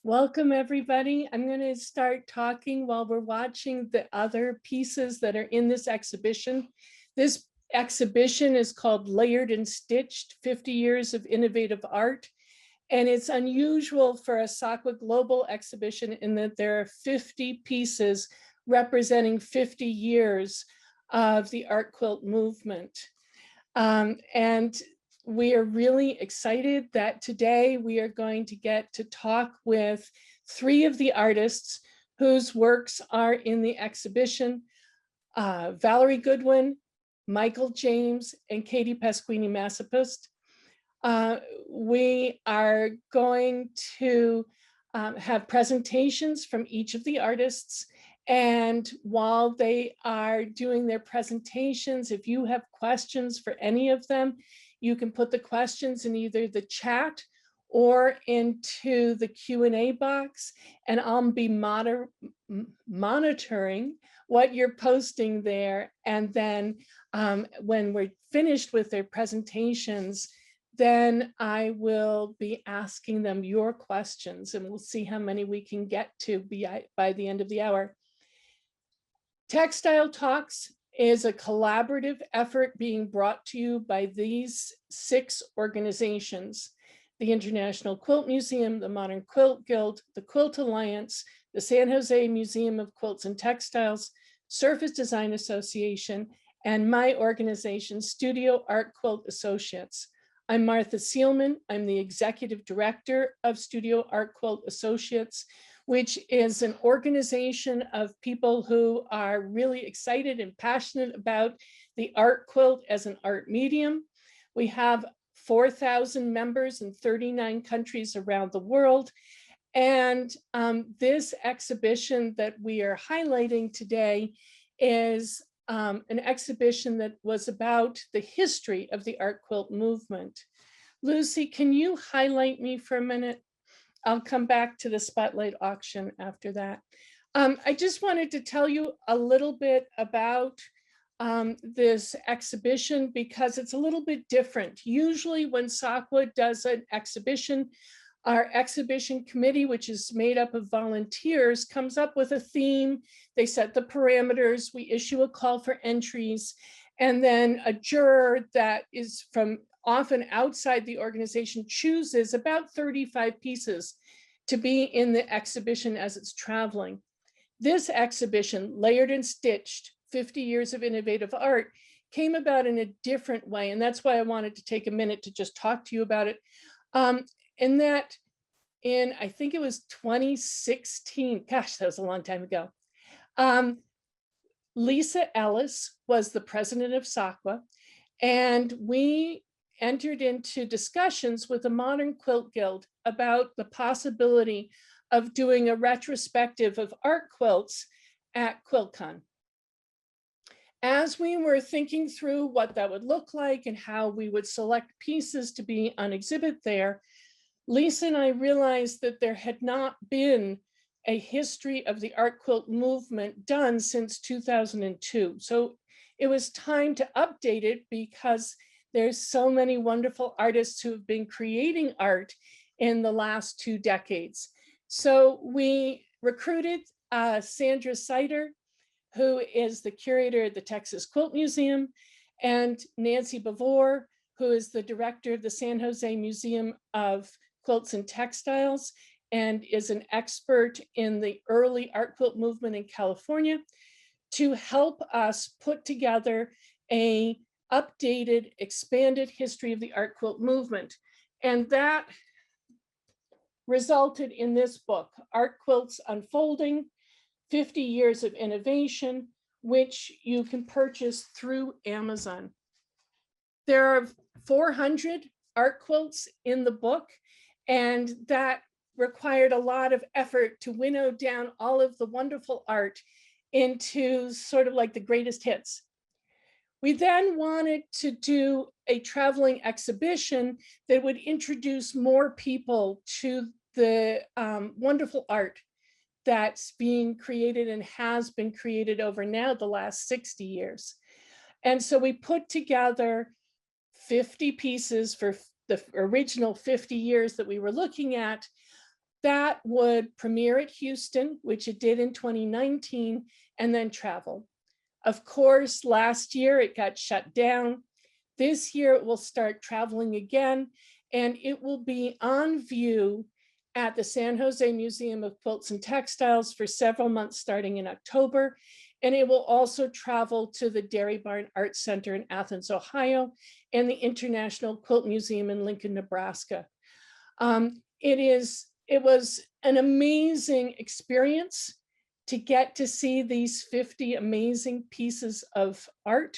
Welcome, everybody. I'm going to start talking while we're watching the other pieces that are in this exhibition. This exhibition is called Layered and Stitched, 50 Years of Innovative Art. And it's unusual for a SAQA global exhibition in that there are 50 pieces representing 50 years of the art quilt movement. And we are really excited that today we are going to get to talk with three of the artists whose works are in the exhibition: Valerie Goodwin, Michael James, and Katie Pasquini Masopust. We are going to have presentations from each of the artists. And while they are doing their presentations, if you have questions for any of them, you can put the questions in either the chat or into the Q&A box, and I'll be monitoring what you're posting there. And then when we're finished with their presentations, then I will be asking them your questions, and we'll see how many we can get to by the end of the hour. Textile Talks is a collaborative effort being brought to you by these 6 organizations: the International Quilt Museum, the Modern Quilt Guild, the Quilt Alliance, the San Jose Museum of Quilts and Textiles, Surface Design Association, and my organization, Studio Art Quilt Associates. I'm Martha Seelman. I'm the executive director of Studio Art Quilt Associates, which is an organization of people who are really excited and passionate about the art quilt as an art medium. We have 4,000 members in 39 countries around the world. And this exhibition that we are highlighting today is an exhibition that was about the history of the art quilt movement. Lucy, can you highlight me for a minute? I'll come back to the spotlight auction after that. I just wanted to tell you a little bit about this exhibition because it's a little bit different. Usually when SAQA does an exhibition, our exhibition committee, which is made up of volunteers, comes up with a theme. They set the parameters, we issue a call for entries, and then a juror that is from often outside the organization chooses about 35 pieces to be in the exhibition as it's traveling. This exhibition, Layered and Stitched, 50 Years of Innovative Art, came about in a different way. And that's why I wanted to take a minute to just talk to you about it. I think it was 2016, gosh, that was a long time ago. Lisa Ellis was the president of SAQA, and we entered into discussions with the Modern Quilt Guild about the possibility of doing a retrospective of art quilts at QuiltCon. As we were thinking through what that would look like and how we would select pieces to be on exhibit there, Lisa and I realized that there had not been a history of the art quilt movement done since 2002. So it was time to update it because there's so many wonderful artists who have been creating art in the last 2 decades. So we recruited Sandra Sider, who is the curator at the Texas Quilt Museum, and Nancy Bavor, who is the director of the San Jose Museum of Quilts and Textiles, and is an expert in the early art quilt movement in California, to help us put together a updated, expanded history of the art quilt movement. And that resulted in this book, Art Quilts Unfolding, 50 Years of Innovation, which you can purchase through Amazon. There are 400 art quilts in the book, and that required a lot of effort to winnow down all of the wonderful art into sort of like the greatest hits. We then wanted to do a traveling exhibition that would introduce more people to the wonderful art that's being created and has been created over now the last 60 years. And so we put together 50 pieces for the original 50 years that we were looking at, that would premiere at Houston, which it did in 2019, and then travel. Of course, last year it got shut down. This year it will start traveling again, and it will be on view at the San Jose Museum of Quilts and Textiles for several months starting in October. And it will also travel to the Dairy Barn Art Center in Athens, Ohio, and the International Quilt Museum in Lincoln, Nebraska. It was an amazing experience to get to see these 50 amazing pieces of art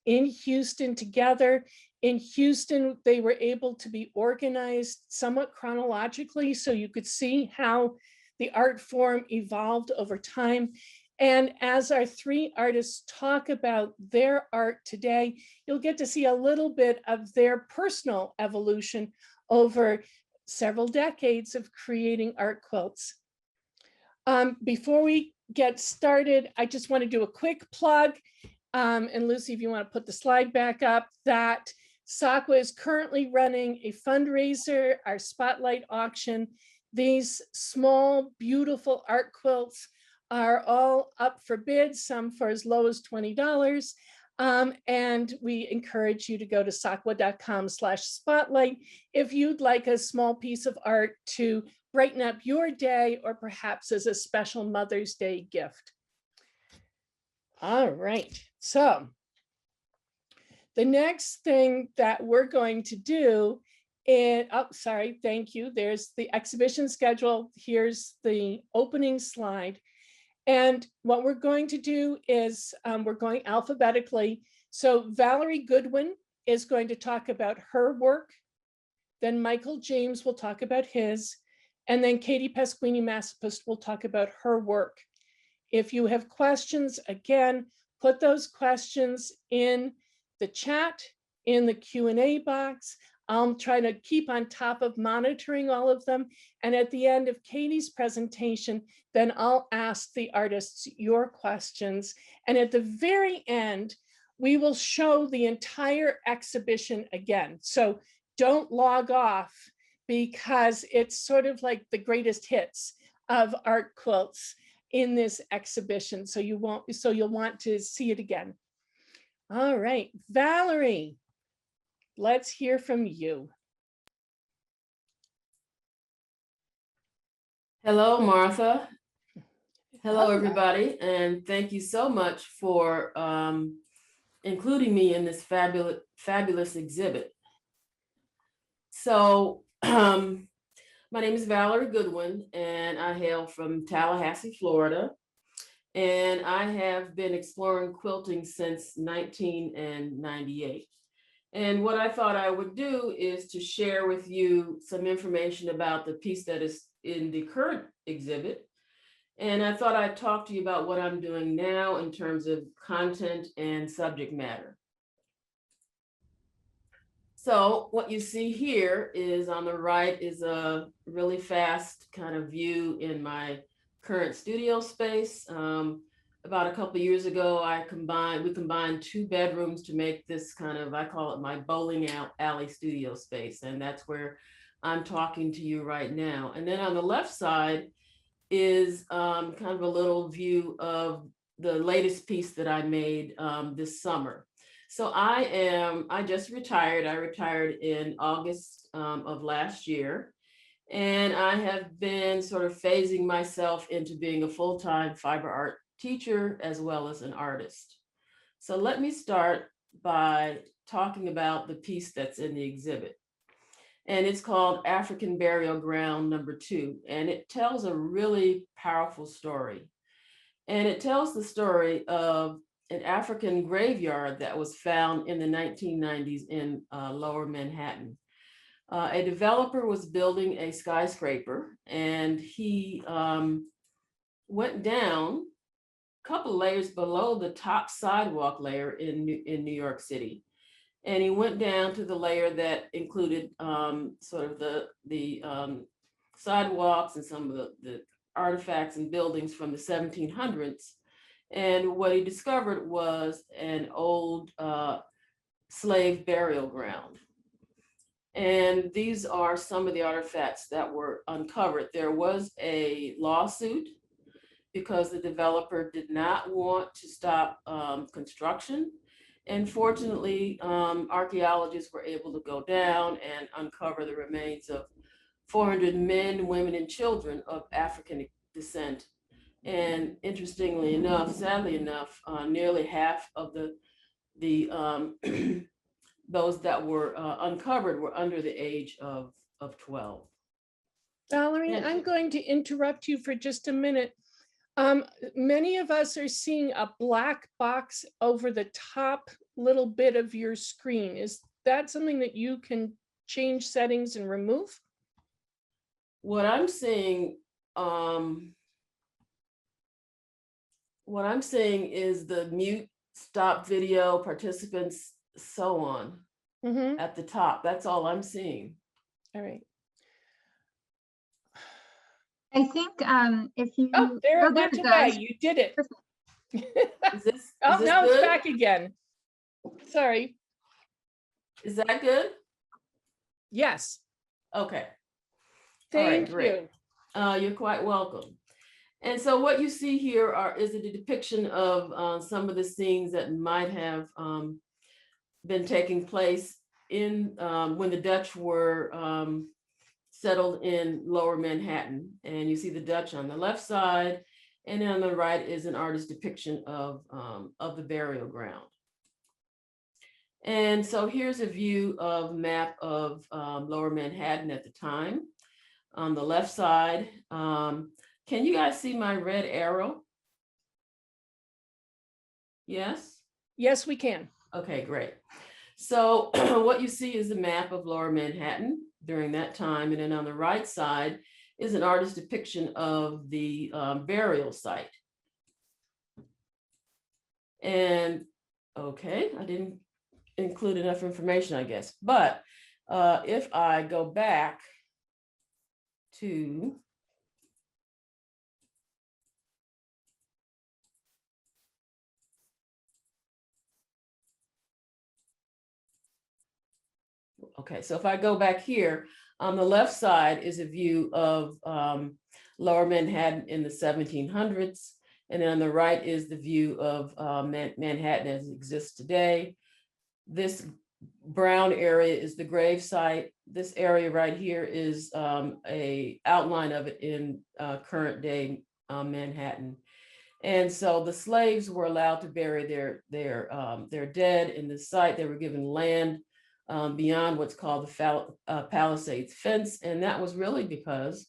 in Houston together. In Houston, they were able to be organized somewhat chronologically, so you could see how the art form evolved over time. And as our three artists talk about their art today, you'll get to see a little bit of their personal evolution over several decades of creating art quilts. Before we get started, I just want to do a quick plug. And Lucy, if you want to put the slide back up, that SAQA is currently running a fundraiser, our spotlight auction. These small, beautiful art quilts are all up for bid, some for as low as $20. And we encourage you to go to SAQA.com/spotlight if you'd like a small piece of art to brighten up your day, or perhaps as a special Mother's Day gift. All right, so the next thing that we're going to do is, oh, sorry, thank you. There's the exhibition schedule. Here's the opening slide. And what we're going to do is we're going alphabetically. So Valerie Goodwin is going to talk about her work. Then Michael James will talk about his. And then Katie Pasquini Masopust will talk about her work. If you have questions, again, put those questions in the chat, in the Q&A box. I'll try to keep on top of monitoring all of them. And at the end of Katie's presentation, then I'll ask the artists your questions. And at the very end, we will show the entire exhibition again. So don't log off, because it's sort of like the greatest hits of art quilts in this exhibition. So you'll want to see it again. All right, Valerie, let's hear from you. Hello, Martha. Hello, everybody. And thank you so much for including me in this fabulous exhibit. So my name is Valerie Goodwin, and I hail from Tallahassee, Florida. And I have been exploring quilting since 1998. And what I thought I would do is to share with you some information about the piece that is in the current exhibit. And I thought I'd talk to you about what I'm doing now in terms of content and subject matter. So what you see here is on the right is a really fast kind of view in my current studio space. About a couple of years ago, we combined 2 bedrooms to make this kind of, I call it my bowling alley studio space. And that's where I'm talking to you right now. And then on the left side is kind of a little view of the latest piece that I made this summer. So I just retired. I retired in August of last year. And I have been sort of phasing myself into being a full-time fiber art teacher as well as an artist. So let me start by talking about the piece that's in the exhibit. And it's called African Burial Ground number 2. And it tells a really powerful story. And it tells the story of an African graveyard that was found in the 1990s in Lower Manhattan. A developer was building a skyscraper, and he went down a couple layers below the top sidewalk layer in New York City. And he went down to the layer that included sort of the sidewalks and some of the artifacts and buildings from the 1700s. And what he discovered was an old slave burial ground. And these are some of the artifacts that were uncovered. There was a lawsuit because the developer did not want to stop construction. And fortunately, archaeologists were able to go down and uncover the remains of 400 men, women, and children of African descent. And interestingly enough, sadly enough, nearly half of the those that were uncovered were under the age of 12. Valerie, And- I'm going to interrupt you for just a minute. Many of us are seeing a black box over the top little bit of your screen. Is that something that you can change settings and remove? What I'm seeing, is the mute, stop video, participants, so on Mhm. at the top. That's all I'm seeing. All right. I think if you Oh, there it went it away. goes. You did it. Is this, Oh, is this no, it's good? back again. Sorry. Is that good? Yes. Okay. Thank great. you. You're quite welcome. And so what you see here is a depiction of some of the scenes that might have been taking place in when the Dutch were settled in Lower Manhattan. And you see the Dutch on the left side, and then on the right is an artist's depiction of the burial ground. And so here's a view of map of Lower Manhattan at the time. On the left side, can you guys see my red arrow? Yes? Yes, we can. Okay, great. So what you see is a map of Lower Manhattan during that time. And then on the right side is an artist's depiction of the burial site. And okay, I didn't include enough information, I guess. But if I go back to okay, so if I go back here, on the left side is a view of Lower Manhattan in the 1700s. And then on the right is the view of Manhattan as it exists today. This brown area is the grave site. This area right here is a outline of it in current day Manhattan. And so the slaves were allowed to bury their dead in the site. They were given land beyond what's called the Palisades fence. And that was really because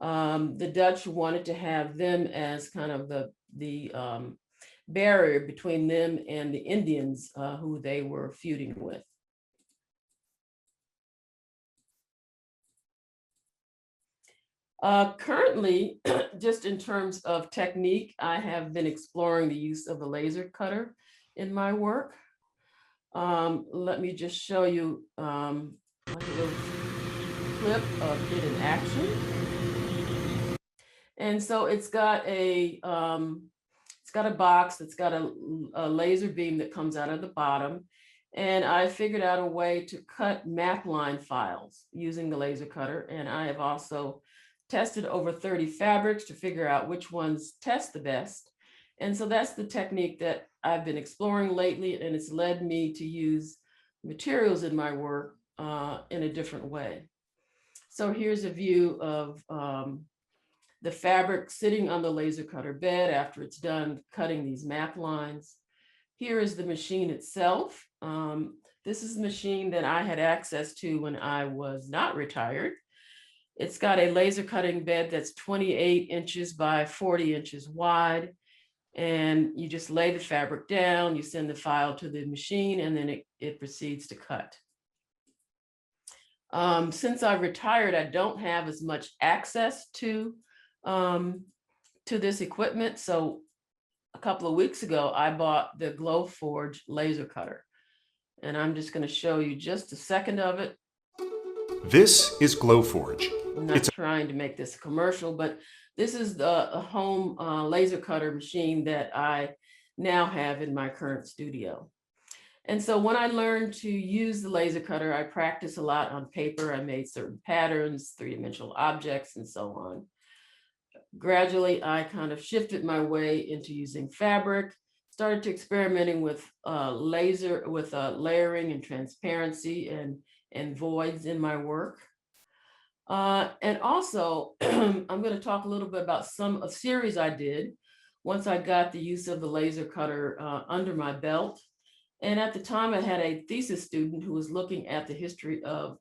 the Dutch wanted to have them as kind of the barrier between them and the Indians who they were feuding with. Currently, just in terms of technique, I have been exploring the use of the laser cutter in my work. Let me just show you like a little clip of it in action. And so it's got a box that's got a laser beam that comes out of the bottom. And I figured out a way to cut map line files using the laser cutter. And I have also tested over 30 fabrics to figure out which ones test the best. And so that's the technique that I've been exploring lately, and it's led me to use materials in my work in a different way. So here's a view of the fabric sitting on the laser cutter bed after it's done cutting these map lines. Here is the machine itself. This is the machine that I had access to when I was not retired. It's got a laser cutting bed that's 28 inches by 40 inches wide. And you just lay the fabric down, you send the file to the machine, and then it proceeds to cut. Since I've retired, I don't have as much access to this equipment. So a couple of weeks ago, I bought the Glowforge laser cutter. And I'm just going to show you just a second of it. This is Glowforge. I'm not trying to make this a commercial, but this is a home laser cutter machine that I now have in my current studio. And so when I learned to use the laser cutter, I practiced a lot on paper. I made certain patterns, three-dimensional objects, and so on. Gradually, I kind of shifted my way into using fabric, started to experimenting with layering and transparency and voids in my work. And also, I'm going to talk a little bit about a series I did once I got the use of the laser cutter under my belt. And at the time, I had a thesis student who was looking at the history of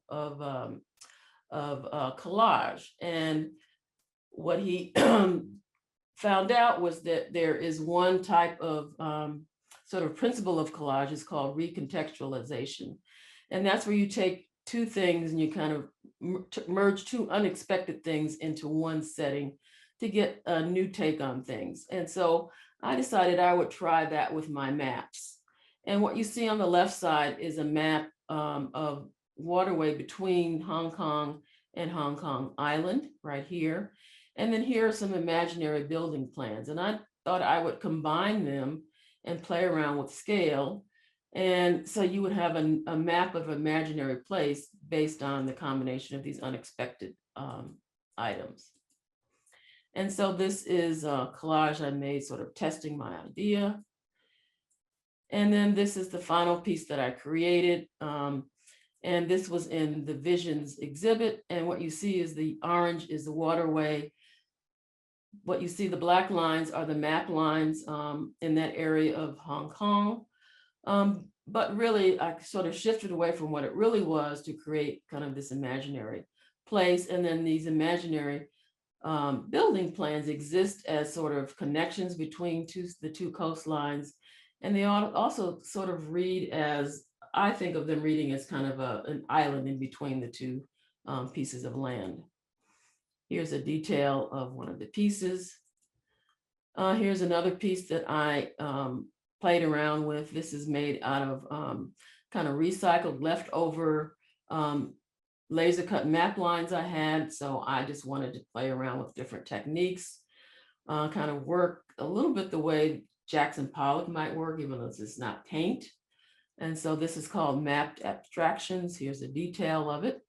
collage. And what he found out was that there is one type of sort of principle of collage is called recontextualization. And that's where you take two things and you kind of merge two unexpected things into one setting to get a new take on things. And so I decided I would try that with my maps. And what you see on the left side is a map of waterway between Hong Kong and Hong Kong Island right here. And then here are some imaginary building plans. And I thought I would combine them and play around with scale. And so you would have a map of imaginary place based on the combination of these unexpected items. And so this is a collage I made sort of testing my idea. And then this is the final piece that I created. And this was in the Visions exhibit. And what you see is the orange is the waterway. What you see, the black lines are the map lines in that area of Hong Kong. But really, I sort of shifted away from what it really was to create kind of this imaginary place. And then these imaginary building plans exist as sort of connections between the two coastlines. And they also sort of read as, I think of them reading as kind of an island in between the two pieces of land. Here's a detail of one of the pieces. Here's another piece that I played around with. This is made out of kind of recycled leftover laser cut map lines I had. So I just wanted to play around with different techniques, kind of work a little bit the way Jackson Pollock might work, even though it's not paint. And so this is called mapped abstractions. Here's a detail of it.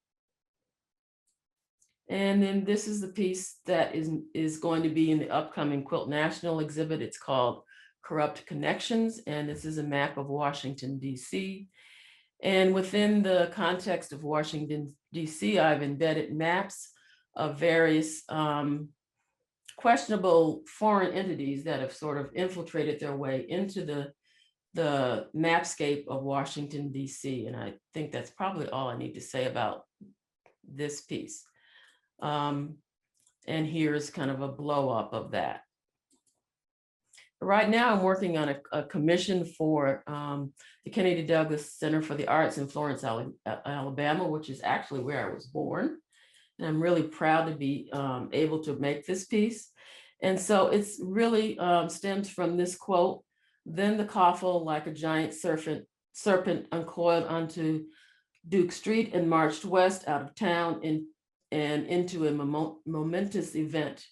And then this is the piece that is going to be in the upcoming Quilt National exhibit. It's called Corrupt Connections. And this is a map of Washington, D.C. And within the context of Washington, D.C., I've embedded maps of various questionable foreign entities that have sort of infiltrated their way into the mapscape of Washington, D.C. And I think that's probably all I need to say about this piece. And here's kind of a blow up of that. Right now, I'm working on a commission for the Kennedy Douglas Center for the Arts in Florence, Alabama, which is actually where I was born. And I'm really proud to be able to make this piece. And so it's really stems from this quote: "Then the coffle, like a giant serpent uncoiled onto Duke Street and marched west out of town and into a momentous event,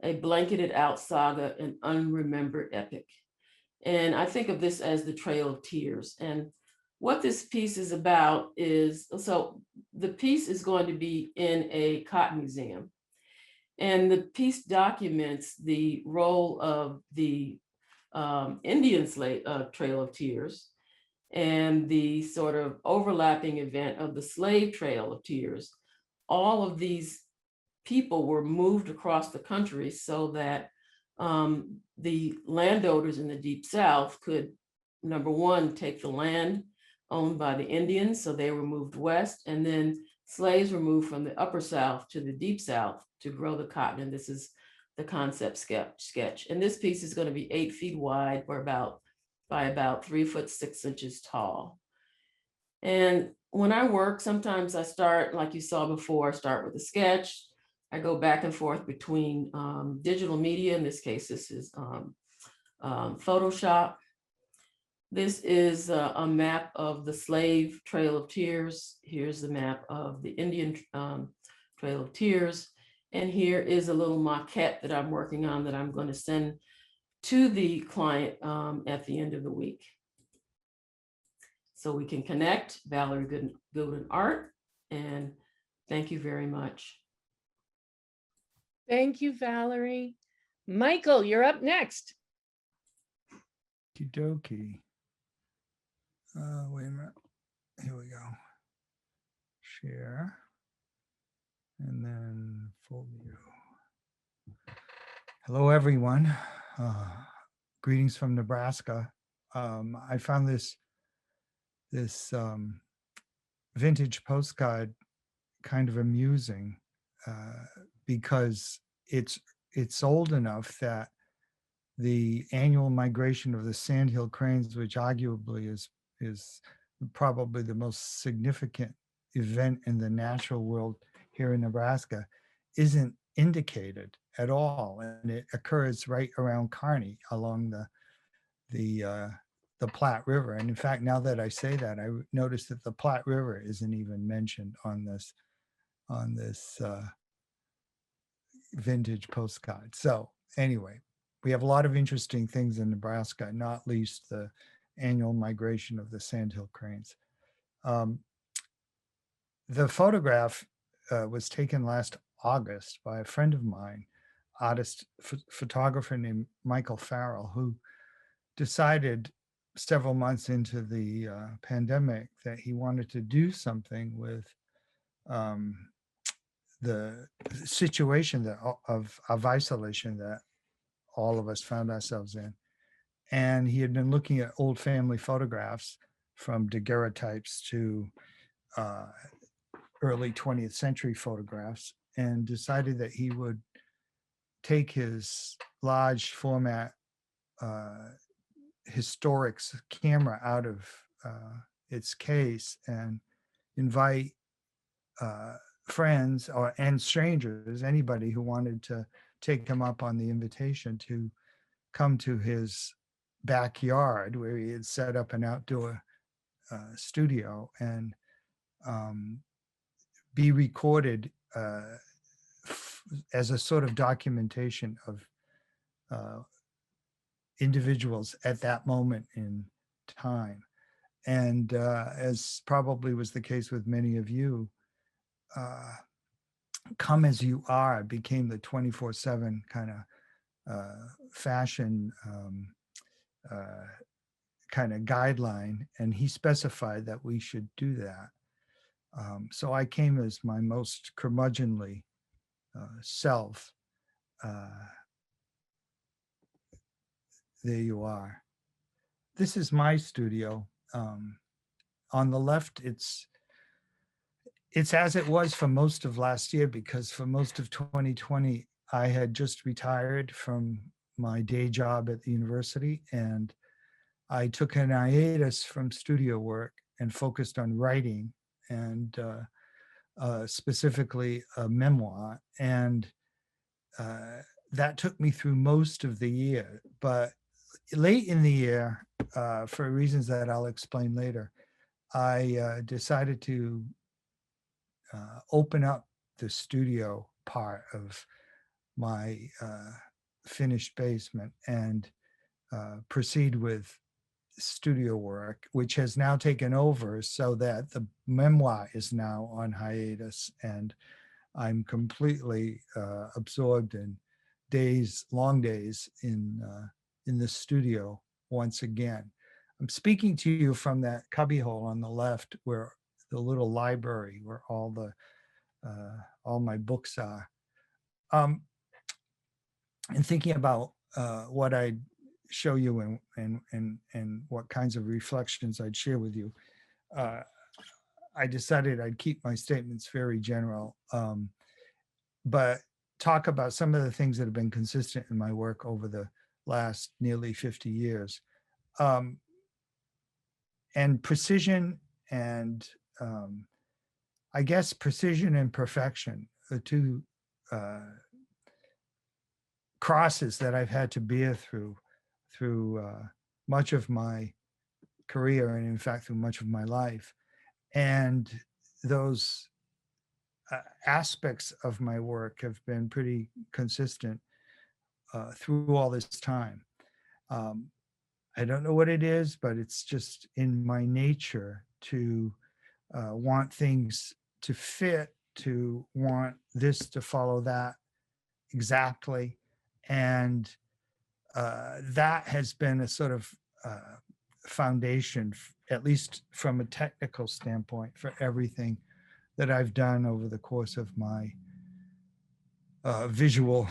a blanketed out saga, an unremembered epic." And I think of this as the Trail of Tears. And what this piece is about is, so the piece is going to be in a cotton museum. And the piece documents the role of the Indian Trail of Tears and the sort of overlapping event of the Slave Trail of Tears. All of these people were moved across the country so that the landowners in the Deep South could, number one, take the land owned by the Indians, so they were moved west, and then slaves were moved from the Upper South to the Deep South to grow the cotton. And this is the concept sketch. And this piece is going to be 8 feet wide or by about 3 foot 6 inches tall. And when I work, sometimes I start, like you saw before, start with a sketch. I go back and forth between digital media. In this case, this is Photoshop. This is a map of the Slave Trail of Tears. Here's the map of the Indian Trail of Tears. And here is a little maquette that I'm working on that I'm going to send to the client at the end of the week. so we can connect. Valerie Goodwin Art, and thank you very much. Thank you, Valerie. Michael, you're up next. Okie dokie. Wait a minute. Here we go. Share. And then full view. Hello, everyone. Greetings from Nebraska. I found this vintage postcard kind of amusing because it's old enough that the annual migration of the Sandhill cranes, which arguably is probably the most significant event in the natural world here in Nebraska, isn't indicated at all, and it occurs right around Kearney along the Platte River. And in fact, now that I say that, I noticed that the Platte River isn't even mentioned on this vintage postcard. So anyway, we have a lot of interesting things in Nebraska, not least the annual migration of the Sandhill cranes. The photograph was taken last August by a friend of mine, artist photographer named Michael Farrell, who decided several months into the pandemic that he wanted to do something with the situation of isolation that all of us found ourselves in. And he had been looking at old family photographs from daguerreotypes to early 20th century photographs, and decided that he would take his large format historics camera out of its case and invite friends and strangers, anybody who wanted to take him up on the invitation to come to his backyard where he had set up an outdoor studio and be recorded as a sort of documentation of individuals at that moment in time. And as probably was the case with many of you, Come As You Are became the 24/7 kind of fashion kind of guideline, and he specified that we should do that. So I came as my most curmudgeonly self. There you are. This is my studio. On the left, it's as it was for most of last year, because for most of 2020, I had just retired from my day job at the university, and I took an hiatus from studio work and focused on writing, and specifically a memoir. And that took me through most of the year. But late in the year, for reasons that I'll explain later, I decided to open up the studio part of my finished basement and proceed with studio work, which has now taken over, so that the memoir is now on hiatus, and I'm completely absorbed in long days in the studio once again. I'm speaking to you from that cubbyhole on the left, where the little library where all my books are. And thinking about what I'd show you and what kinds of reflections I'd share with you, I decided I'd keep my statements very general, but talk about some of the things that have been consistent in my work over the last nearly 50 years. And precision and I guess precision and perfection, the two crosses that I've had to bear through much of my career, and in fact through much of my life. And those aspects of my work have been pretty consistent through all this time. I don't know what it is, but it's just in my nature to want things to fit, to want this to follow that exactly. And that has been a sort of foundation, at least from a technical standpoint, for everything that I've done over the course of my visual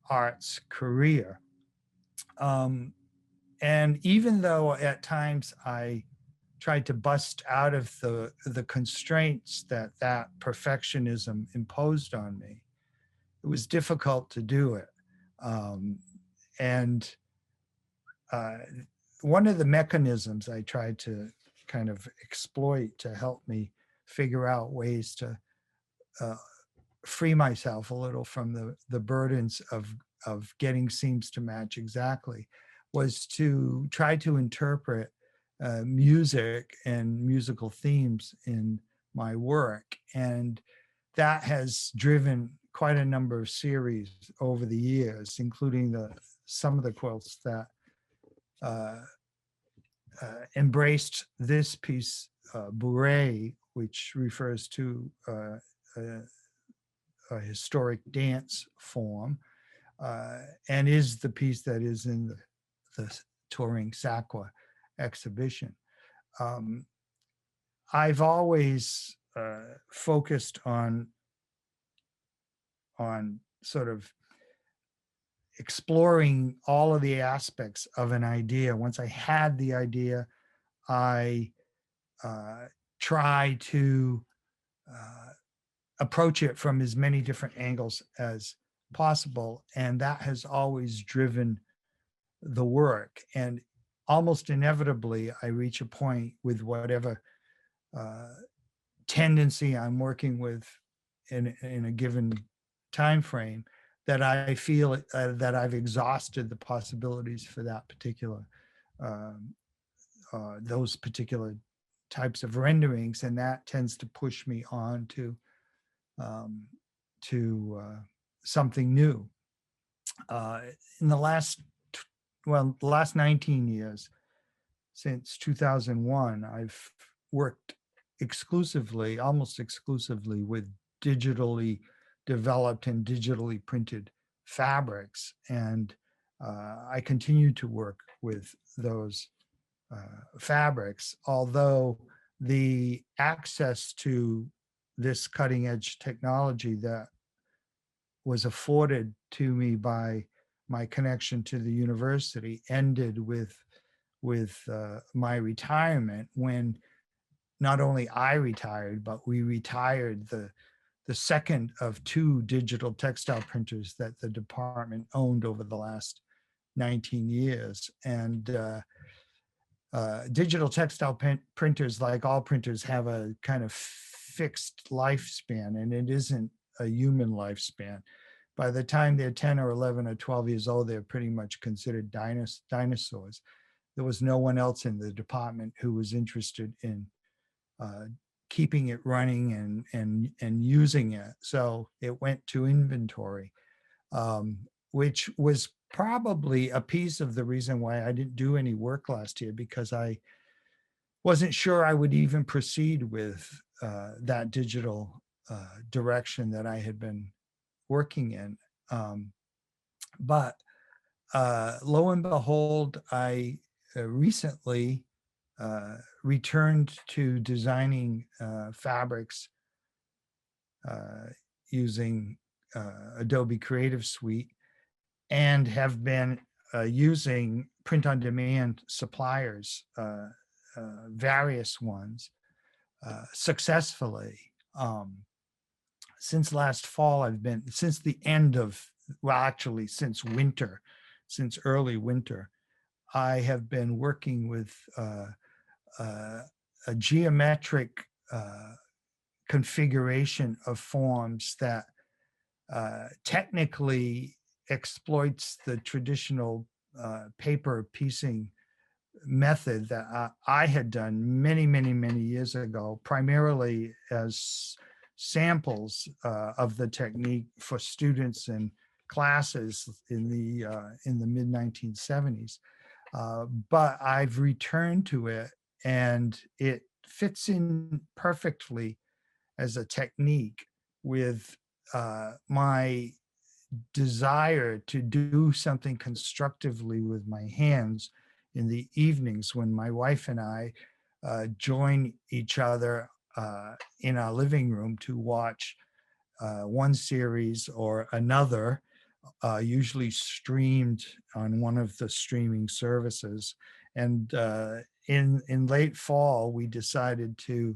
arts career. And even though at times I tried to bust out of the constraints that perfectionism imposed on me, it was difficult to do it. And one of the mechanisms I tried to kind of exploit to help me figure out ways to free myself a little from the burdens of getting seams to match exactly was to try to interpret music and musical themes in my work. And that has driven quite a number of series over the years, including some of the quilts that embraced this piece, bourrée, which refers to a historic dance form, and is the piece that is in the touring SAQA exhibition. I've always focused on sort of exploring all of the aspects of an idea. Once I had the idea, I try to approach it from as many different angles as possible. And that has always driven the work. And almost inevitably, I reach a point with whatever tendency I'm working with in a given time frame, that I feel that I've exhausted the possibilities for that particular, those particular types of renderings, and that tends to push me on to something new. In the last 19 years, since 2001, I've worked exclusively, almost exclusively, with digitally developed and digitally printed fabrics. And I continue to work with those fabrics, although the access to this cutting edge technology that was afforded to me by my connection to the university ended with my retirement, when not only I retired, but we retired the second of two digital textile printers that the department owned over the last 19 years. And digital textile printers, like all printers, have a kind of fixed lifespan, and it isn't a human lifespan. By the time they're 10 or 11 or 12 years old, they're pretty much considered dinosaurs. There was no one else in the department who was interested in keeping it running and using it. So it went to inventory, which was probably a piece of the reason why I didn't do any work last year, because I wasn't sure I would even proceed with that digital direction that I had been working in. But lo and behold, I recently returned to designing fabrics using Adobe Creative Suite, and have been using print-on-demand suppliers, various ones, successfully. Since last fall, since the end of, well, actually since winter, since early winter, I have been working with a geometric configuration of forms that technically exploits the traditional paper piecing method that I had done many, many, many years ago, primarily as samples of the technique for students and classes in the mid 1970s. But I've returned to it, and it fits in perfectly as a technique with my desire to do something constructively with my hands in the evenings when my wife and I join each other in our living room to watch one series or another, usually streamed on one of the streaming services. And in late fall, we decided to.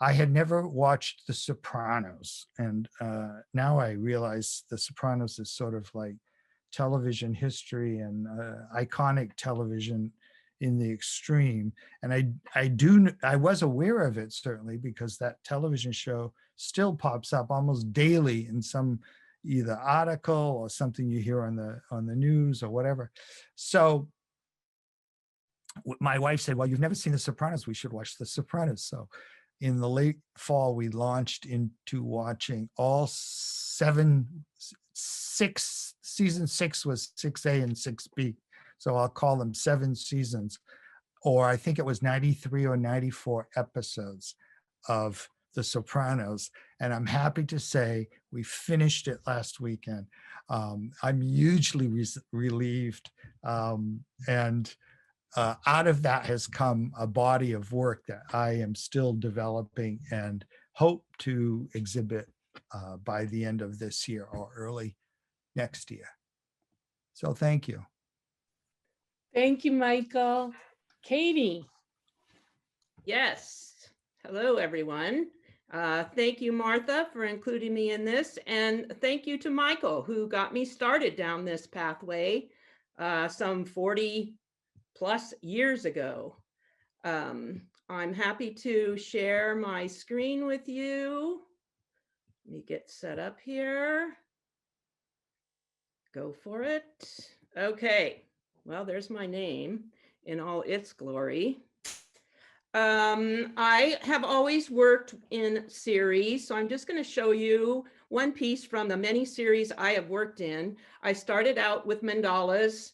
I had never watched The Sopranos, and now I realize The Sopranos is sort of like television history and iconic television in the extreme. And I was aware of it certainly because that television show still pops up almost daily in some either article or something you hear on the news or whatever. So my wife said, "Well, you've never seen The Sopranos. We should watch The Sopranos." So in the late fall, we launched into watching all season 6 was 6A and 6B. So I'll call them 7 seasons, or I think it was 93 or 94 episodes of The Sopranos. And I'm happy to say we finished it last weekend. I'm hugely relieved. And out of that has come a body of work that I am still developing and hope to exhibit by the end of this year or early next year. So thank you. Thank you, Michael. Katie. Yes. Hello, everyone. Thank you, Martha, for including me in this. And thank you to Michael, who got me started down this pathway some 40 plus years ago. I'm happy to share my screen with you. Let me get set up here. Go for it. Okay. Well, there's my name in all its glory. I have always worked in series, so I'm just going to show you one piece from the many series I have worked in. I started out with mandalas,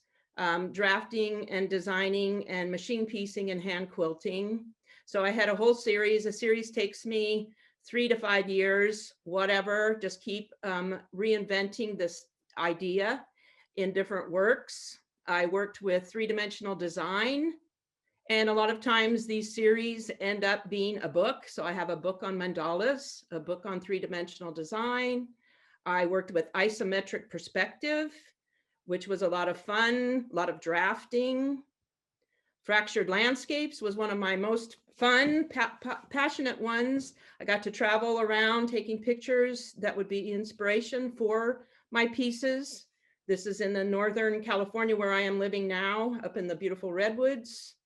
drafting and designing and machine piecing and hand quilting. So I had a whole series. A series takes me 3 to 5 years, whatever, just keep reinventing this idea in different works. I worked with 3-dimensional design, and a lot of times these series end up being a book. So I have a book on mandalas, a book on 3-dimensional design. I worked with isometric perspective, which was a lot of fun, a lot of drafting. Fractured landscapes was one of my most fun, passionate ones. I got to travel around taking pictures that would be inspiration for my pieces. This is in the Northern California where I am living now, up in the beautiful redwoods.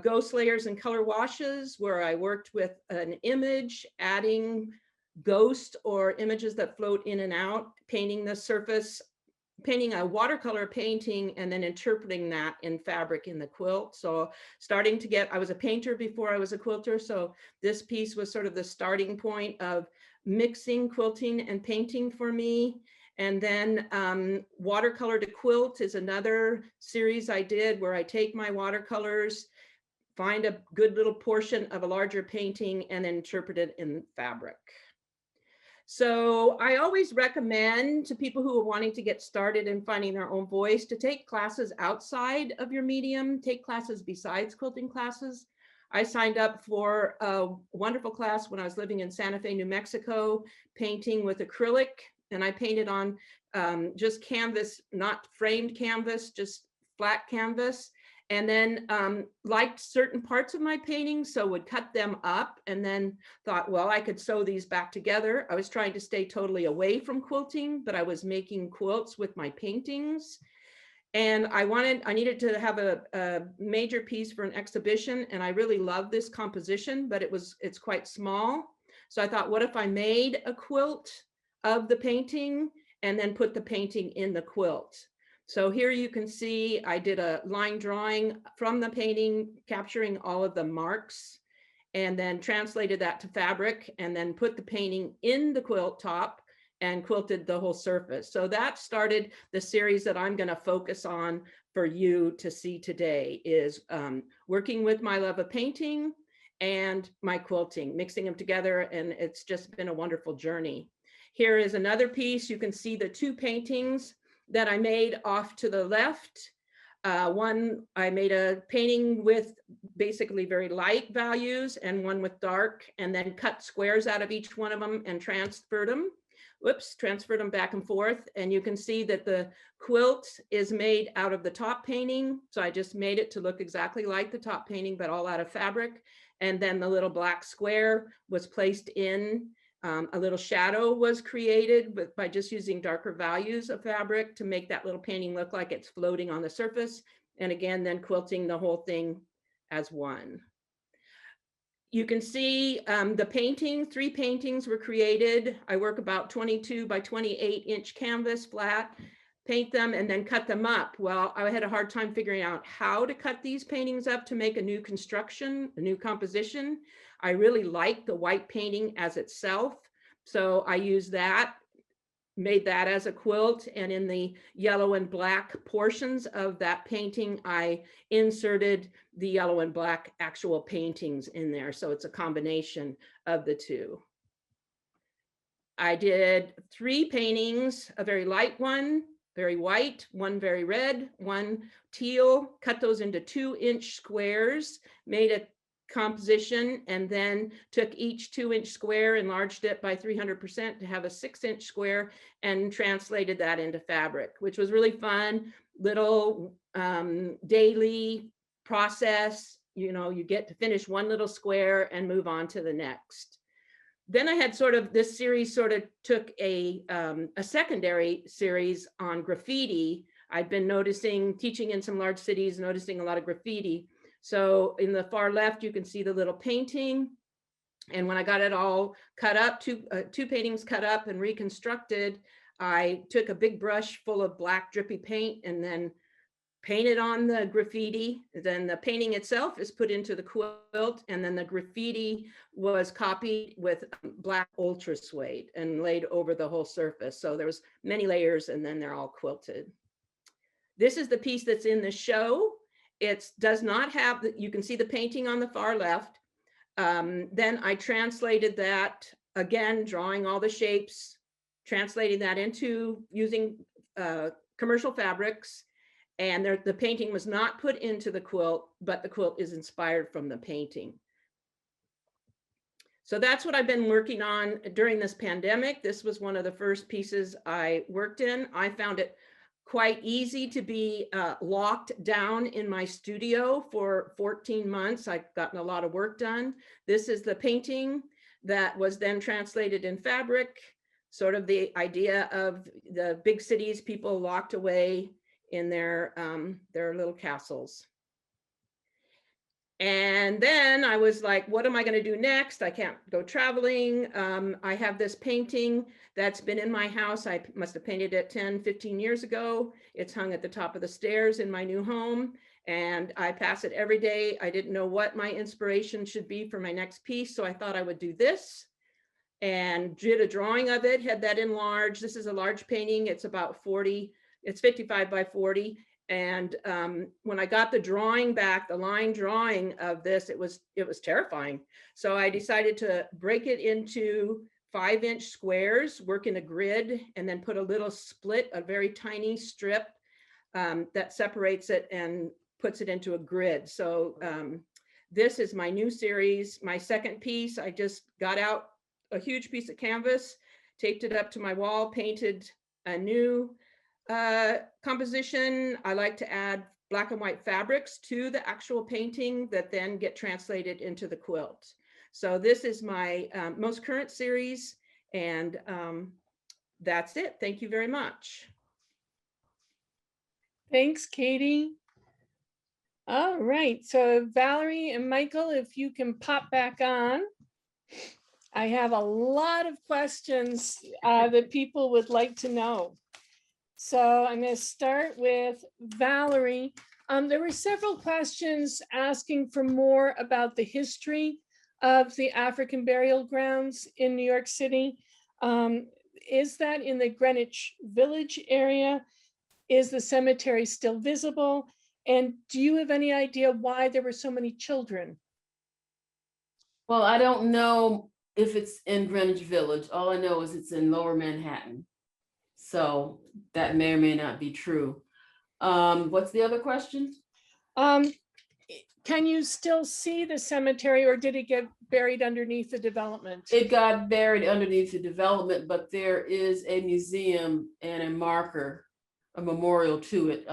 Ghost layers and color washes, where I worked with an image, adding ghost or images that float in and out, painting the surface, painting a watercolor painting, and then interpreting that in fabric in the quilt. So starting to get, I was a painter before I was a quilter. So this piece was sort of the starting point of mixing quilting and painting for me. And then watercolor to quilt is another series I did where I take my watercolors, find a good little portion of a larger painting, and then interpret it in fabric. So I always recommend to people who are wanting to get started in finding their own voice to take classes outside of your medium, take classes besides quilting classes. I signed up for a wonderful class when I was living in Santa Fe, New Mexico, painting with acrylic. And I painted on just canvas, not framed canvas, just flat canvas. And then liked certain parts of my paintings, so would cut them up and then thought, well, I could sew these back together. I was trying to stay totally away from quilting, but I was making quilts with my paintings. And I needed to have a major piece for an exhibition. And I really love this composition, but it's quite small. So I thought, what if I made a quilt of the painting and then put the painting in the quilt? So here you can see I did a line drawing from the painting, capturing all of the marks, and then translated that to fabric, and then put the painting in the quilt top and quilted the whole surface. So that started the series that I'm going to focus on for you to see today, is working with my love of painting and my quilting, mixing them together, and it's just been a wonderful journey. Here is another piece. You can see the two paintings that I made off to the left. One, I made a painting with basically very light values and one with dark, and then cut squares out of each one of them and transferred them back and forth. And you can see that the quilt is made out of the top painting. So I just made it to look exactly like the top painting, but all out of fabric. And then the little black square was placed in. A little shadow was created by just using darker values of fabric to make that little painting look like it's floating on the surface. And again, then quilting the whole thing as one. You can see the painting, 3 paintings were created. I work about 22 by 28 inch canvas flat, paint them and then cut them up. Well, I had a hard time figuring out how to cut these paintings up to make a new construction, a new composition. I really like the white painting as itself. So I used that, made that as a quilt, and in the yellow and black portions of that painting, I inserted the yellow and black actual paintings in there. So it's a combination of the two. I did 3 paintings, a very light one, very white, one very red, one teal, cut those into 2-inch squares, made a composition, and then took each 2-inch square, enlarged it by 300% to have a 6-inch square, and translated that into fabric, which was really fun. Little daily process, you know, you get to finish one little square and move on to the next. Then I had this series sort of took a secondary series on graffiti. I'd been teaching in some large cities, noticing a lot of graffiti. So in the far left, you can see the little painting. And when I got it all cut up, two paintings cut up and reconstructed, I took a big brush full of black drippy paint and then painted on the graffiti. Then the painting itself is put into the quilt, and then the graffiti was copied with black ultra suede and laid over the whole surface. So there was many layers, and then they're all quilted. This is the piece that's in the show. It does not have, you can see the painting on the far left. Then I translated that, again, drawing all the shapes, translating that into using commercial fabrics. And the painting was not put into the quilt, but the quilt is inspired from the painting. So that's what I've been working on during this pandemic. This was one of the first pieces I worked in. I found it quite easy to be locked down in my studio for 14 months. I've gotten a lot of work done. This is the painting that was then translated in fabric, sort of the idea of the big cities, people locked away in their little castles. And then I was like, what am I going to do next? I can't go traveling. I have this painting that's been in my house. I must have painted it 10, 15 years ago. It's hung at the top of the stairs in my new home, and I pass it every day. I didn't know what my inspiration should be for my next piece, so I thought I would do this and did a drawing of it, had that enlarged. This is a large painting. It's about 40, it's 55 by 40. And when I got the drawing back, the line drawing of this, it was terrifying. So I decided to break it into 5-inch squares, work in a grid, and then put a little split, a very tiny strip that separates it and puts it into a grid. So this is my new series, my second piece. I just got out a huge piece of canvas, taped it up to my wall, painted a new composition. I like to add black and white fabrics to the actual painting that then get translated into the quilt. So this is my most current series, and that's it. Thank you very much. Thanks, Katie. All right, so Valerie and Michael, if you can pop back on. I have a lot of questions that people would like to know. So I'm going to start with Valerie. There were several questions asking for more about the history of the African burial grounds in New York City. is that in the Greenwich Village area? Is the cemetery still visible? And do you have any idea why there were so many children? Well, I don't know if it's in Greenwich Village. All I know is it's in Lower Manhattan. So that may or may not be true. What's the other question? Can you still see the cemetery, or did it get buried underneath the development? It got buried underneath the development, but there is a museum and a marker, a memorial to it,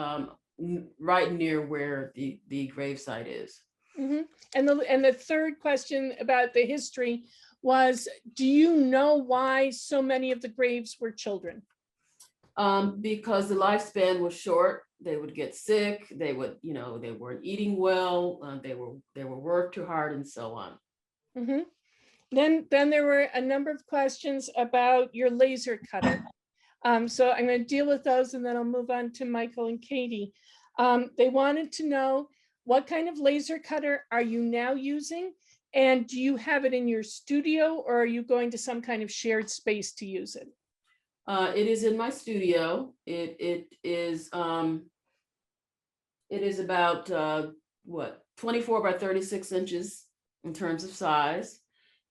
right near where the gravesite is. Mhm. And the third question about the history was, do you know why so many of the graves were children? Because the lifespan was short. They would get sick. They would, they weren't eating well. They were worked too hard, and so on. Mhm. Then there were a number of questions about your laser cutter. So I'm going to deal with those, and then I'll move on to Michael and Katie. They wanted to know, what kind of laser cutter are you now using? And do you have it in your studio, or are you going to some kind of shared space to use it? It is in my studio. It is about 24 by 36 inches in terms of size.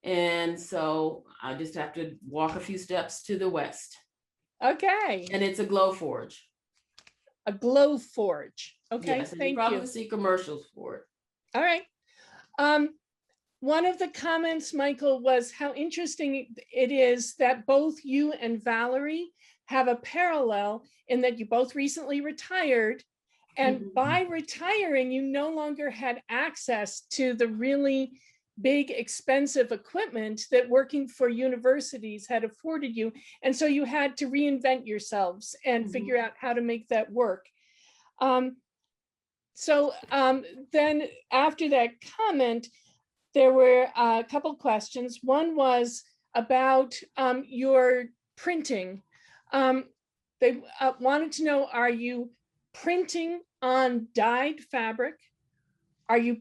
And so I just have to walk a few steps to the west. Okay. And it's a Glowforge. A Glowforge. Okay, Yes, and you thank probably you. see commercials for it. All right. One of the comments, Michael, was how interesting it is that both you and Valerie have a parallel in that you both recently retired. And by retiring, you no longer had access to the really big, expensive equipment that working for universities had afforded you. And so you had to reinvent yourselves and figure out how to make that work. Then after that comment, there were a couple questions. One was about your printing. They wanted to know, are you printing on dyed fabric? Are you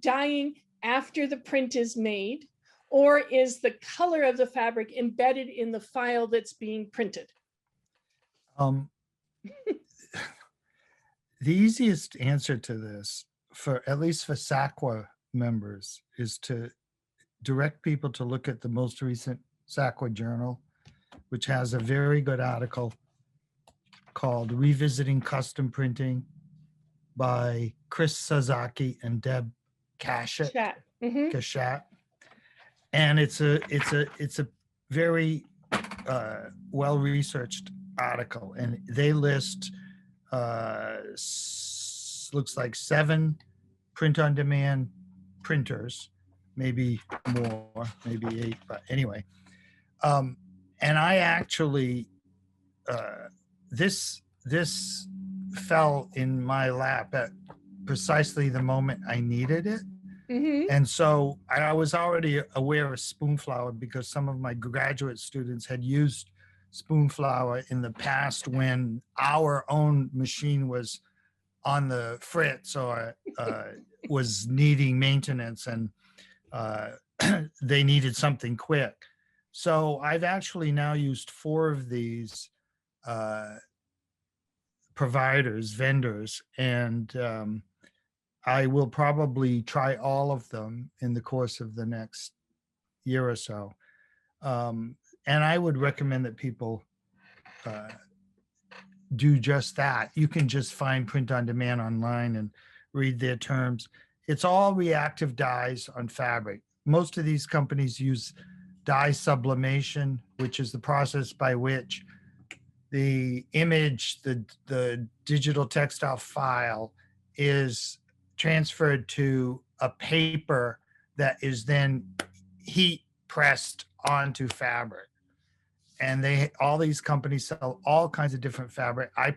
dyeing after the print is made? Or is the color of the fabric embedded in the file that's being printed? The easiest answer to this, at least for SAQA members, is to direct people to look at the most recent SAQA journal, which has a very good article called Revisiting Custom Printing by Chris Sasaki and Deb Cashat. And it's a very well-researched article, and they list looks like 7 print-on-demand printers, maybe more, maybe 8, but anyway. And I actually, this fell in my lap at precisely the moment I needed it. And so I was already aware of Spoonflower because some of my graduate students had used Spoonflower in the past when our own machine was on the fritz or was needing maintenance, and they needed something quick. So I've actually now used 4 of these vendors, and I will probably try all of them in the course of the next year or so. And I would recommend that people do just that. You can just find print on demand online and read their terms. It's all reactive dyes on fabric. Most of these companies use dye sublimation, which is the process by which the image, the digital textile file, is transferred to a paper that is then heat pressed onto fabric. And all these companies sell all kinds of different fabric. I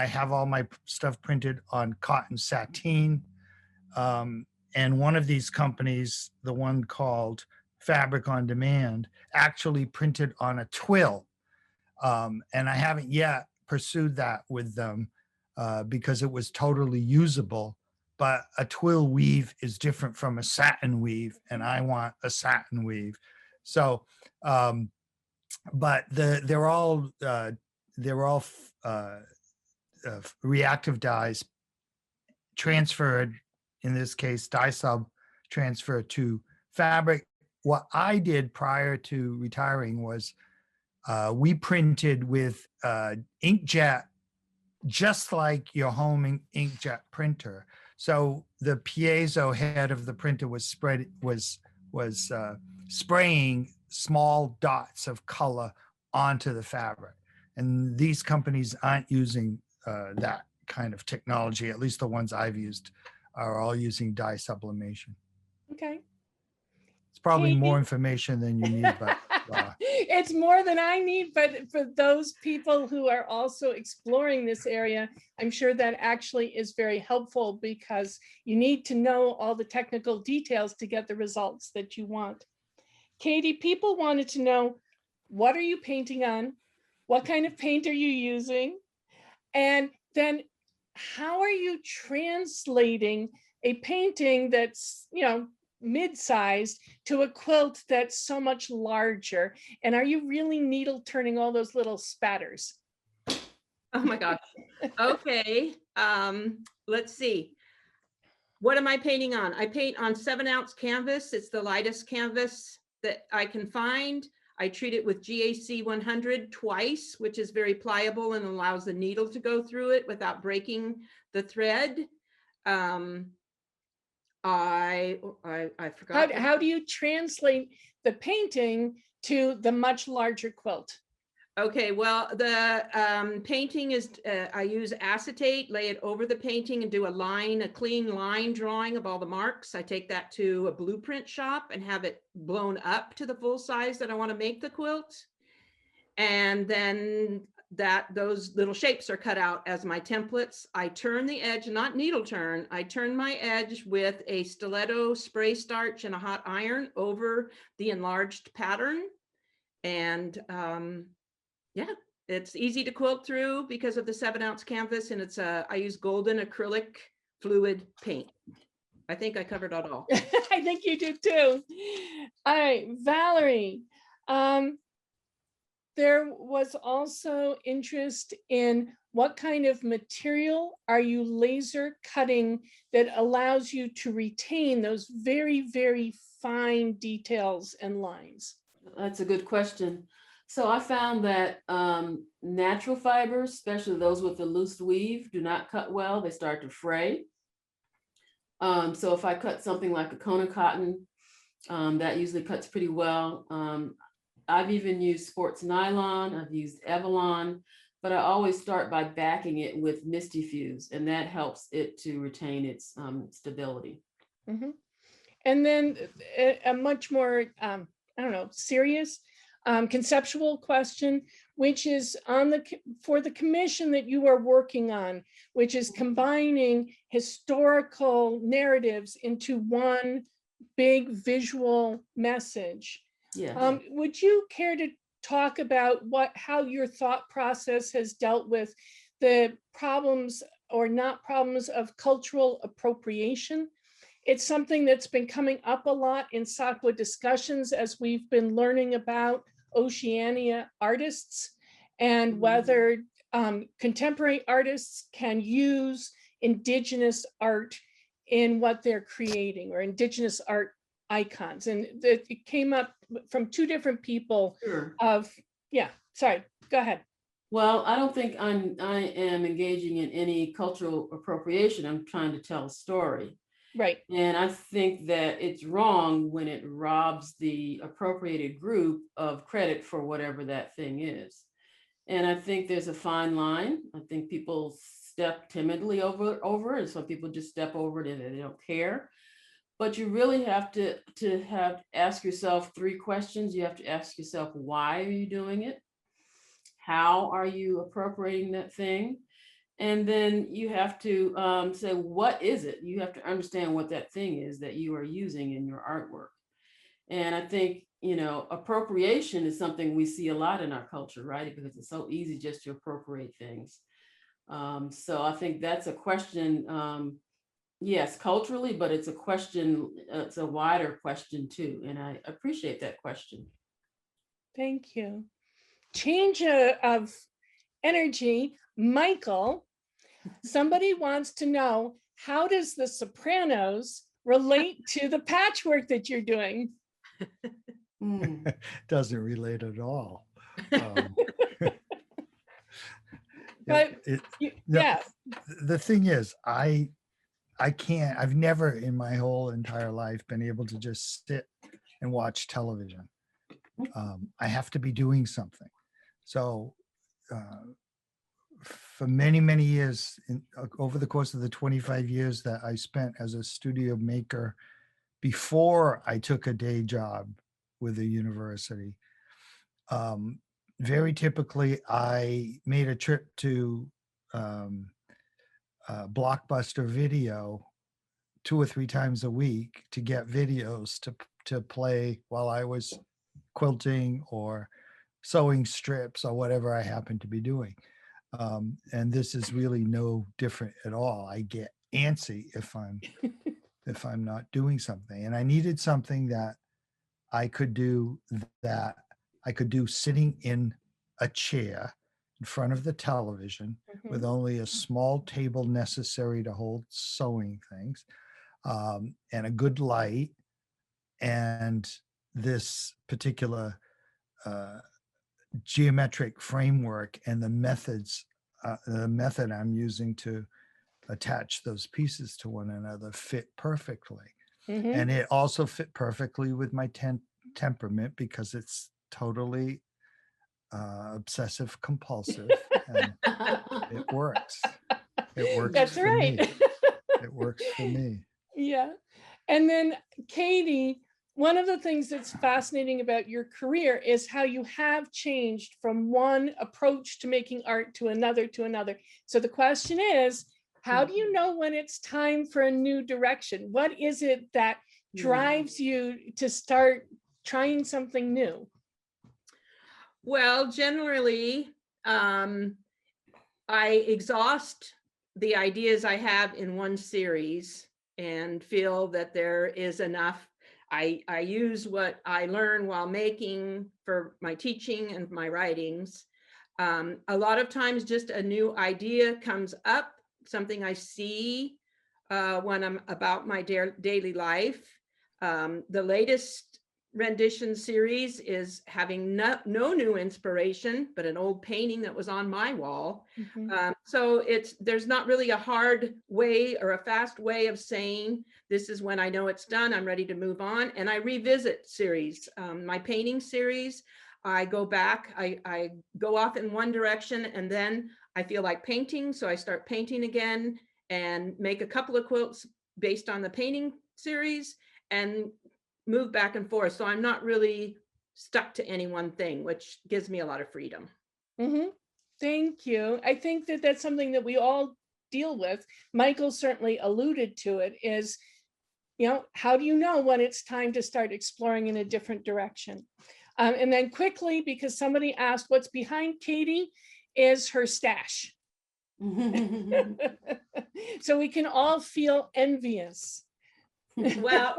have all my stuff printed on cotton sateen. And one of these companies, the one called Fabric on Demand, actually printed on a twill. And I haven't yet pursued that with them because it was totally usable. But a twill weave is different from a satin weave, and I want a satin weave. So but they're all reactive dyes transferred, in this case, dye sub transfer to fabric. What I did prior to retiring was we printed with inkjet, just like your home inkjet printer. So the piezo head of the printer was spraying small dots of color onto the fabric. And these companies aren't using that kind of technology. At least the ones I've used are all using dye sublimation. Okay. It's probably more Katie? information than you need, but It's more than I need, but for those people who are also exploring this area, I'm sure that actually is very helpful, because you need to know all the technical details to get the results that you want. Katie, people wanted to know, what are you painting on? What kind of paint are you using? And then how are you translating a painting that's, mid-sized to a quilt that's so much larger? And are you really needle turning all those little spatters? Oh my gosh. Okay. Let's see. What am I painting on? I paint on 7-ounce canvas. It's the lightest canvas that I can find. I treat it with GAC 100 twice, which is very pliable and allows the needle to go through it without breaking the thread. I forgot. How do you translate the painting to the much larger quilt? Okay, well, the painting is, I use acetate, lay it over the painting and do a clean line drawing of all the marks. I take that to a blueprint shop and have it blown up to the full size that I want to make the quilt. And then those little shapes are cut out as my templates. I turn the edge, not needle turn, I turn my edge with a stiletto spray starch and a hot iron over the enlarged pattern. And yeah, it's easy to quilt through because of the 7-ounce canvas, and I use golden acrylic fluid paint. I think I covered it all. I think you do too. All right, Valerie. There was also interest in what kind of material are you laser cutting that allows you to retain those very, very fine details and lines? That's a good question. So I found that natural fibers, especially those with the loose weave, do not cut well. They start to fray. So if I cut something like a Kona cotton, that usually cuts pretty well. I've even used sports nylon, I've used Evelon, but I always start by backing it with Misty Fuse, and that helps it to retain its stability. Mm-hmm. And then a much more, I don't know, serious conceptual question, which is for the commission that you are working on, which is combining historical narratives into one big visual message. Yeah. Would you care to talk about how your thought process has dealt with the problems or not problems of cultural appropriation? It's something that's been coming up a lot in SAQA discussions as we've been learning about Oceania artists and whether contemporary artists can use indigenous art in what they're creating, or indigenous art icons. And it came up from two different people. Sure. Sorry, go ahead. Well, I don't think I am engaging in any cultural appropriation. I'm trying to tell a story. Right. And I think that it's wrong when it robs the appropriated group of credit for whatever that thing is. And I think there's a fine line. I think people step timidly over it. Some people just step over it and they don't care. But you really have to ask yourself 3 questions. You have to ask yourself, why are you doing it? How are you appropriating that thing? And then you have to say, what is it? You have to understand what that thing is that you are using in your artwork. And I think, appropriation is something we see a lot in our culture, right? Because it's so easy just to appropriate things. So I think that's a question, yes, culturally, but it's a question, it's a wider question too. And I appreciate that question. Thank you. change of energy, Michael, somebody wants to know, how does The Sopranos relate to the patchwork that you're doing? Doesn't relate at all. Um, But no, yeah, the thing is, I can't, I've never in my whole entire life been able to just sit and watch television. I have to be doing something. So for many, many years, over the course of the 25 years that I spent as a studio maker before I took a day job with a university, very typically I made a trip to Blockbuster Video 2 or 3 times a week to get videos to play while I was quilting or sewing strips or whatever I happened to be doing. And this is really no different at all. I get antsy if I'm not doing something, and I needed something that I could do sitting in a chair in front of the television with only a small table necessary to hold sewing things, and a good light, and this particular geometric framework and the method I'm using to attach those pieces to one another fit perfectly. And it also fit perfectly with my temperament, because it's totally obsessive compulsive, and it works. It works. That's for right. me. It works for me. Yeah. And then Katie, one of the things that's fascinating about your career is how you have changed from one approach to making art to another to another. So the question is, how do you know when it's time for a new direction? What is it that drives you to start trying something new? Well, generally, I exhaust the ideas I have in one series and feel that there is enough. I use what I learn while making for my teaching and my writings. A lot of times just a new idea comes up, something I see when I'm about my daily life. The latest rendition series is having no new inspiration, but an old painting that was on my wall. So there's not really a hard way or a fast way of saying, this is when I know it's done, I'm ready to move on. And I revisit series. My painting series, I go back, I go off in one direction, and then I feel like painting. So I start painting again and make a couple of quilts based on the painting series and move back and forth. So I'm not really stuck to any one thing, which gives me a lot of freedom. Thank you. I think that that's something that we all deal with. Michael certainly alluded to it, is, how do you know when it's time to start exploring in a different direction? And then quickly, because somebody asked what's behind Katie, is her stash. So we can all feel envious. Well,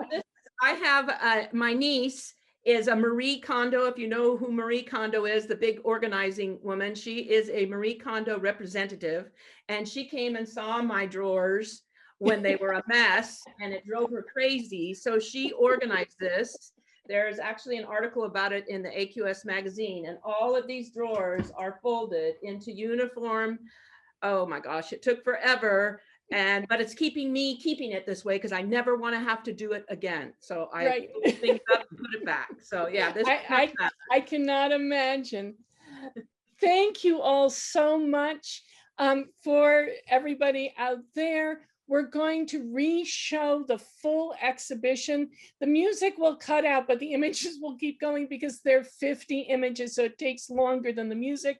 I have my niece is a Marie Kondo. If you know who Marie Kondo is, the big organizing woman, she is a Marie Kondo representative, and she came and saw my drawers when they were a mess, and it drove her crazy. So she organized this. There's actually an article about it in the AQS magazine, and all of these drawers are folded into uniform. Oh my gosh, it took forever. But it's keeping it this way, because I never want to have to do it again. So I put things up and put it back. So yeah, this I cannot imagine. Thank you all so much. For everybody out there, we're going to re-show the full exhibition. The music will cut out, but the images will keep going because there are 50 images, so it takes longer than the music.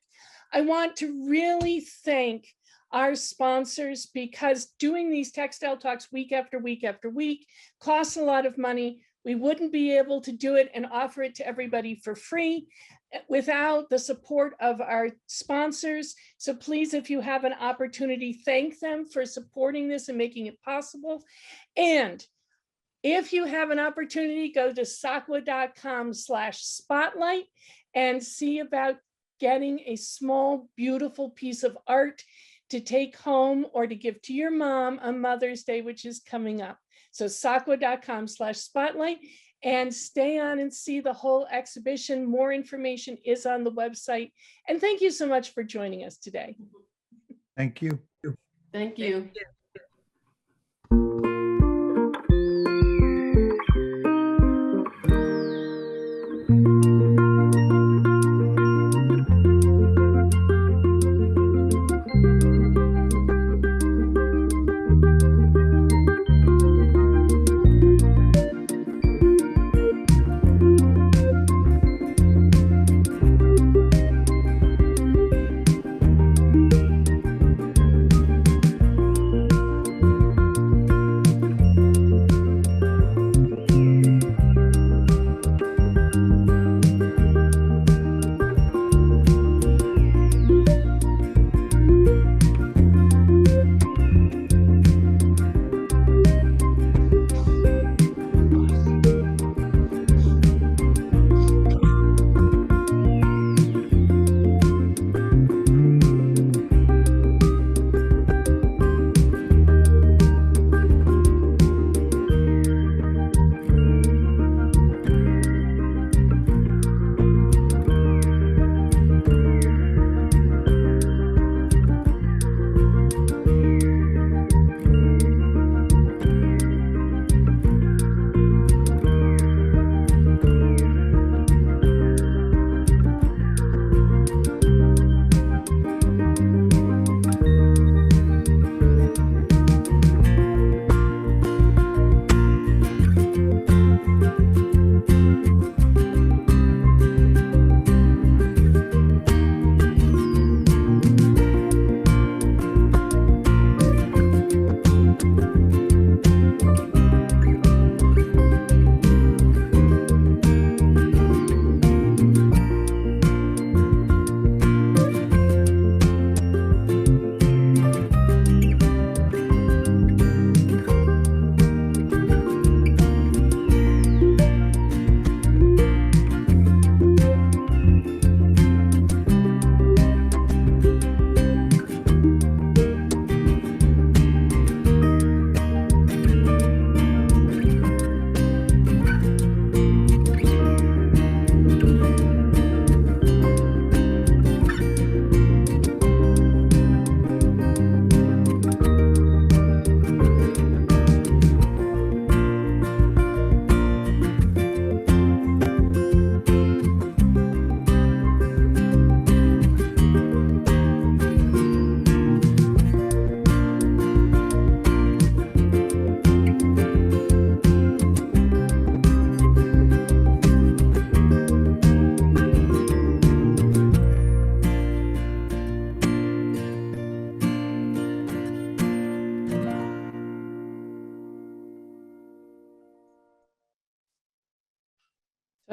I want to really thank our sponsors, because doing these textile talks week after week after week costs a lot of money. We wouldn't be able to do it and offer it to everybody for free without the support of our sponsors. So please, if you have an opportunity, thank them for supporting this and making it possible. And if you have an opportunity, go to SAQA.com/spotlight and see about getting a small, beautiful piece of art to take home or to give to your mom on Mother's Day, which is coming up. So SAQA.com/spotlight, and stay on and see the whole exhibition. More information is on the website. And thank you so much for joining us today. Thank you. Thank you.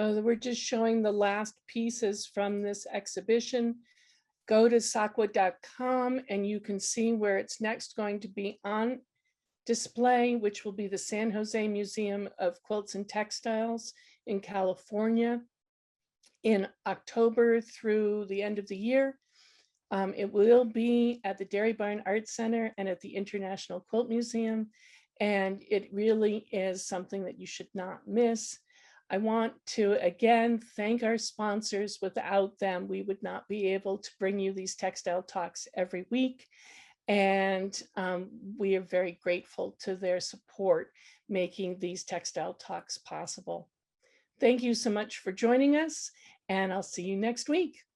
So we're just showing the last pieces from this exhibition. Go to SAQA.com and you can see where it's next going to be on display, which will be the San Jose Museum of Quilts and Textiles in California in October through the end of the year. It will be at the Dairy Barn Art Center and at the International Quilt Museum. And it really is something that you should not miss. I want to again thank our sponsors. Without them, we would not be able to bring you these textile talks every week. And we are very grateful to their support making these textile talks possible. Thank you so much for joining us, and I'll see you next week.